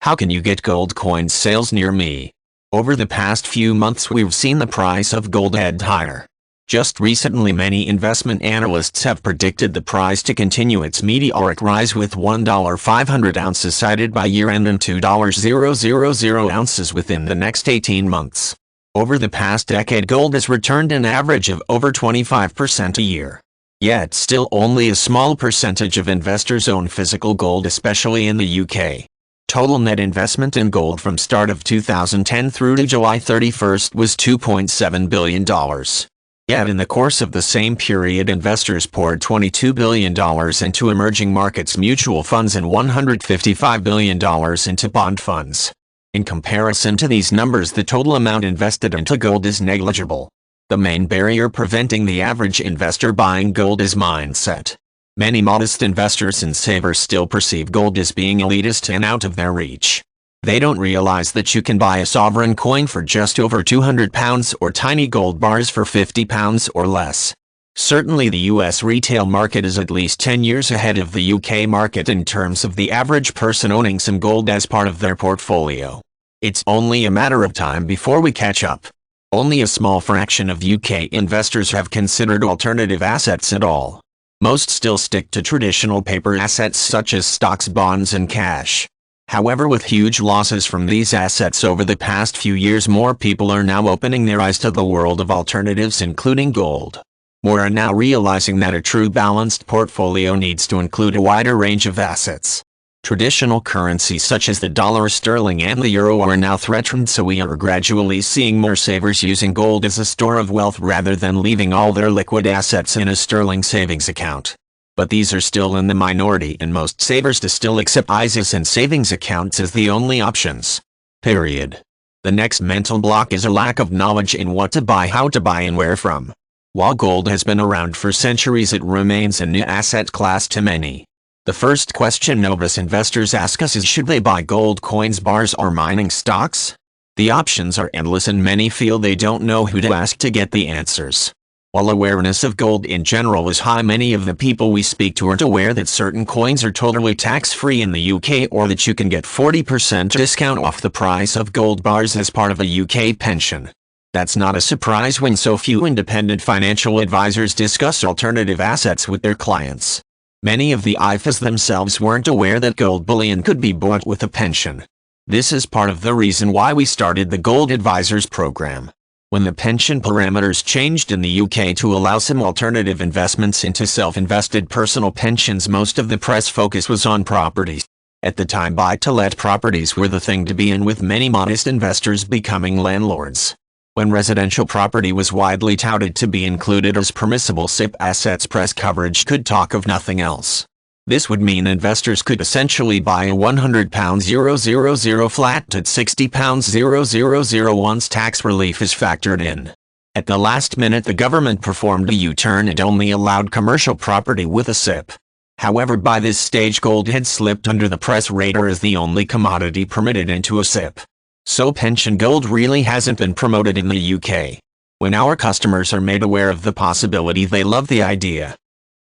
How can you get gold coin sales near me? Over the past few months we've seen the price of gold head higher. Just recently many investment analysts have predicted the price to continue its meteoric rise with $1.500 ounces cited by year-end and $2.000 ounces within the next 18 months. Over the past decade gold has returned an average of over 25% a year. Yet still only a small percentage of investors own physical gold, especially in the UK. Total net investment in gold from start of 2010 through to July 31st was $2.7 billion. Yet in the course of the same period investors poured $22 billion into emerging markets mutual funds and $155 billion into bond funds. In comparison to these numbers, the total amount invested into gold is negligible. The main barrier preventing the average investor buying gold is mindset. Many modest investors and savers still perceive gold as being elitist and out of their reach. They don't realize that you can buy a sovereign coin for just over £200 or tiny gold bars for £50 or less. Certainly the US retail market is at least 10 years ahead of the UK market in terms of the average person owning some gold as part of their portfolio. It's only a matter of time before we catch up. Only a small fraction of UK investors have considered alternative assets at all. Most still stick to traditional paper assets such as stocks, bonds, and cash. However, with huge losses from these assets over the past few years, more people are now opening their eyes to the world of alternatives, including gold. More are now realizing that a true balanced portfolio needs to include a wider range of assets. Traditional currencies such as the dollar sterling and the euro are now threatened, so we are gradually seeing more savers using gold as a store of wealth rather than leaving all their liquid assets in a sterling savings account. But these are still in the minority, and most savers still accept ISAs and savings accounts as the only options. Period. The next mental block is a lack of knowledge in what to buy, how to buy, and where from. While gold has been around for centuries, it remains a new asset class to many. The first question novice investors ask us is, should they buy gold coins, bars, or mining stocks? The options are endless and many feel they don't know who to ask to get the answers. While awareness of gold in general is high, many of the people we speak to aren't aware that certain coins are totally tax-free in the UK, or that you can get 40% discount off the price of gold bars as part of a UK pension. That's not a surprise when so few independent financial advisors discuss alternative assets with their clients. Many of the IFAs themselves weren't aware that gold bullion could be bought with a pension. This is part of the reason why we started the Gold Advisors program. When the pension parameters changed in the UK to allow some alternative investments into self-invested personal pensions, most of the press focus was on properties. At the time, buy-to-let properties were the thing to be in, with many modest investors becoming landlords. When residential property was widely touted to be included as permissible SIPP assets, press coverage could talk of nothing else. This would mean investors could essentially buy a £100,000 flat at £60,000 once tax relief is factored in. At the last minute the government performed a U-turn and only allowed commercial property with a SIPP. However, by this stage gold had slipped under the press radar as the only commodity permitted into a SIPP. So pension gold really hasn't been promoted in the UK. When our customers are made aware of the possibility, they love the idea.